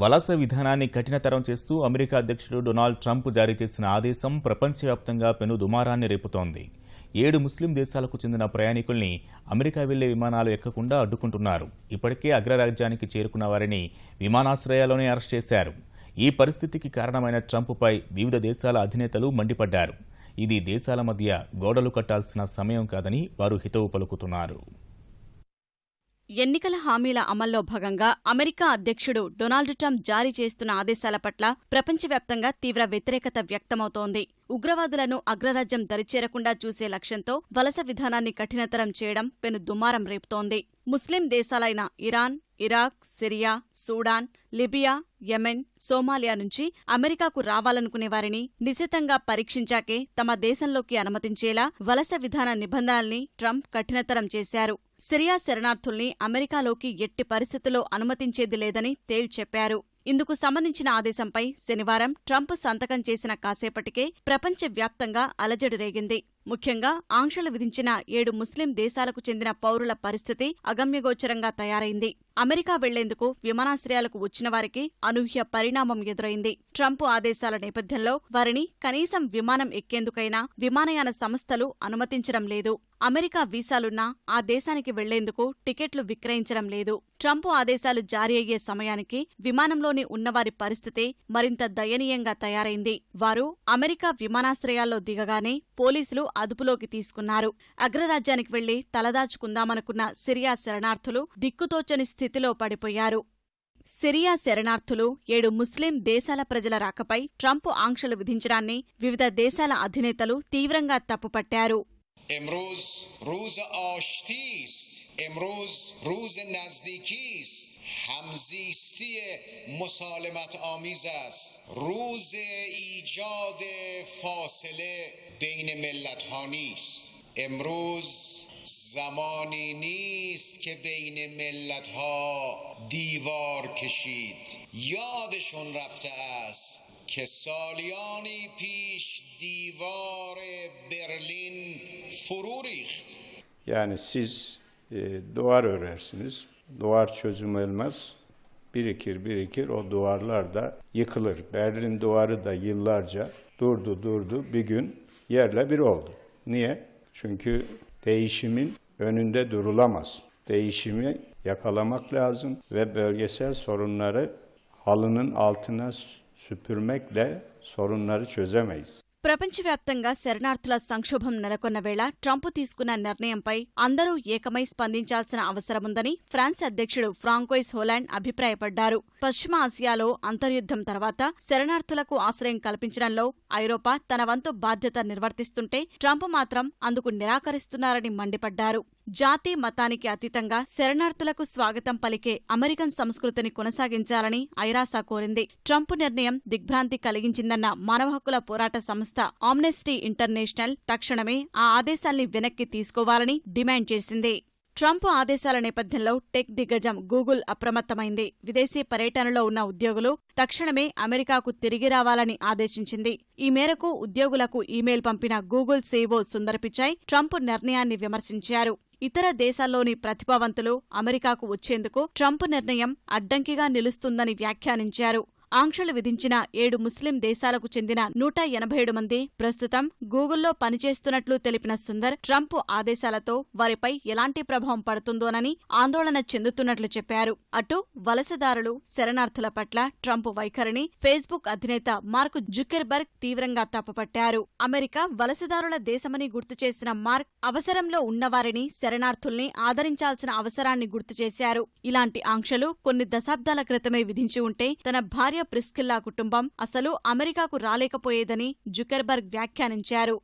వలస విధానాన్ని కఠినతరం చేస్తూ అమెరికా అధ్యక్షుడు డొనాల్డ్ ట్రంప్ జారీ చేసిన ఆదేశం ప్రపంచవ్యాప్తంగా పెను దుమారాన్ని రేపుతోంది. 7 ముస్లిం దేశాలకు చెందిన ప్రయాణికుల్ని అమెరికా వెళ్లే విమానాలు ఎక్కకుండా అడ్డుకుంటున్నారు. ఇప్పటికే అగ్రరాజ్యానికి చేరుకున్న వారిని విమానాశ్రయాల్లోనే అరెస్ట్ చేశారు. ఈ పరిస్థితికి కారణమైన ట్రంప్పై వివిధ దేశాల అధినేతలు మండిపడ్డారు. ఇది దేశాల మధ్య గోడలు కట్టాల్సిన సమయం కాదని వారు హితవు పలుకుతున్నారు. ఎన్నికల హామీల అమల్లో భాగంగా అమెరికా అధ్యక్షుడు డొనాల్డ్ ట్రంప్ జారీ చేస్తున్న ఆదేశాల పట్ల ప్రపంచవ్యాప్తంగా తీవ్ర వ్యతిరేకత వ్యక్తమవుతోంది. ఉగ్రవాదులను అగ్రరాజ్యం దరిచేరకుండా చూసే లక్ష్యంతో వలస విధానాన్ని కఠినతరం చేయడం పెను దుమారం రేపుతోంది. ముస్లిం దేశాలైన Iran, Iraq, Syria, Sudan, Libya, Yemen, Somalia నుంచి అమెరికాకు రావాలనుకునే వారిని నిశితంగా పరీక్షించాకే తమ దేశంలోకి అనుమతించేలా వలస విధాన నిబంధనల్ని ట్రంప్ కఠినతరం చేశారు. సిరియా శరణార్థుల్ని అమెరికాలోకి ఎట్టి పరిస్థితుల్లో అనుమతించేది లేదని తేల్చెప్పారు. ఇందుకు సంబంధించిన ఆదేశంపై శనివారం ట్రంప్ సంతకం చేసిన కాసేపటికే ప్రపంచవ్యాప్తంగా అలజడి రేగింది. ముఖ్యంగా ఆంక్షలు విధించిన 7 ముస్లిం దేశాలకు చెందిన పౌరుల పరిస్థితి అగమ్యగోచరంగా తయారైంది. అమెరికా వెళ్లేందుకు విమానాశ్రయాలకు వచ్చిన వారికి అనూహ్య పరిణామం ఎదురైంది. ట్రంప్ ఆదేశాల నేపథ్యంలో వారిని కనీసం విమానం ఎక్కేందుకైనా విమానయాన సంస్థలు అనుమతించడం లేదు. అమెరికా వీసాలున్నా ఆ దేశానికి వెళ్లేందుకు టికెట్లు విక్రయించడం లేదు. ట్రంప్ ఆదేశాలు జారీ అయ్యే సమయానికి విమానంలోని ఉన్నవారి పరిస్థితి మరింత దయనీయంగా తయారైంది. వారు అమెరికా విమానాశ్రయాల్లో దిగగానే పోలీసులు అదుపులోకి తీసుకున్నారు. అగ్రరాజ్యానికి వెళ్లి తలదాచుకుందామనుకున్న సిరియా శరణార్థులు దిక్కుతోచని స్థితిలో పడిపోయారు. సిరియా శరణార్థులు 7 ముస్లిం దేశాల ప్రజల రాకపై ట్రంప్ ఆంక్షలు విధించడాన్ని వివిధ దేశాల అధినేతలు తీవ్రంగా తప్పుపట్టారు. امروز روز آشتی است. امروز روز نزدیکی است. همزیستی مسالمت آمیز است. روز ایجاد فاصله بین ملت‌ها نیست. امروز زمانی نیست که بین ملت‌ها دیوار کشید. یادشون رفته است که سالیانی پیش دیوار برلین فرو ریخت. Yani siz duvar örersiniz, duvar çözülmez, birikir, o duvarlar da yıkılır. Berlin duvarı da yıllarca durdu, bir gün yerle bir oldu. Niye? Çünkü değişimin önünde durulamaz. Değişimi yakalamak lazım ve bölgesel sorunları halının altına süpürmekle sorunları çözemeyiz. ప్రపంచవ్యాప్తంగా శరణార్థుల సంక్షోభం నెలకొన్న వేళ Trump తీసుకున్న నిర్ణయంపై అందరూ ఏకమై స్పందించాల్సిన అవసరముందని France అధ్యక్షుడు François Holland అభిప్రాయపడ్డారు. పశ్చిమ ఆసియాలో అంతర్యుద్ధం తర్వాత శరణార్థులకు ఆశ్రయం కల్పించడంలో ఐరోపా తన వంతు బాధ్యత నిర్వర్తిస్తుంటే ట్రంప్ మాత్రం అందుకు నిరాకరిస్తున్నారని మండిపడ్డారు. జాతి మతానికి అతీతంగా శరణార్థులకు స్వాగతం పలికే అమెరికన్ సంస్కృతిని కొనసాగించాలని ఐరాస కోరింది. ట్రంప్ నిర్ణయం దిగ్భ్రాంతి కలిగించిందన్న మానవ హక్కుల పోరాట సంస్థ ఆమ్నెస్టీ ఇంటర్నేషనల్ తక్షణమే ఆ ఆదేశాల్ని వెనక్కి తీసుకోవాలని డిమాండ్ చేసింది. ట్రంప్ ఆదేశాల నేపథ్యంలో టెక్ దిగ్గజం గూగుల్ అప్రమత్తమైంది. విదేశీ పర్యటనలో ఉన్న ఉద్యోగులు తక్షణమే అమెరికాకు తిరిగి రావాలని ఆదేశించింది. ఈ మేరకు ఉద్యోగులకు ఈమెయిల్ పంపిన Google CEO Sundar Pichai Trump నిర్ణయాన్ని విమర్శించారు. ఇతర దేశాల్లోని ప్రతిభావంతులు అమెరికాకు వచ్చేందుకు ట్రంప్ నిర్ణయం అడ్డంకిగా నిలుస్తుందని వ్యాఖ్యానించారు. ఆంక్షలు విధించిన 7 ముస్లిం దేశాలకు చెందిన 187 మంది ప్రస్తుతం గూగుల్లో పనిచేస్తున్నట్లు తెలిపిన సుందర్ ట్రంప్ ఆదేశాలతో వారిపై ఎలాంటి ప్రభావం పడుతుందోనని ఆందోళన చెందుతున్నట్లు చెప్పారు. అటు వలసదారులు, శరణార్థుల పట్ల ట్రంప్ వైఖరిని ఫేస్బుక్ అధినేత మార్క్ జుకెర్బర్గ్ తీవ్రంగా తప్పుపట్టారు. అమెరికా వలసదారుల దేశమని గుర్తు చేసిన మార్క్ అవసరంలో ఉన్నవారిని, శరణార్థుల్ని ఆదరించాల్సిన అవసరాన్ని గుర్తు చేశారు. ఇలాంటి ఆంక్షలు కొన్ని దశాబ్దాల క్రితమే విధించి ఉంటే తన భార్య ప్రిస్కిల్లా కుటుంబం అసలు అమెరికాకు రాలేకపోయేదని జుకెర్బర్గ్ వ్యాఖ్యానించారు.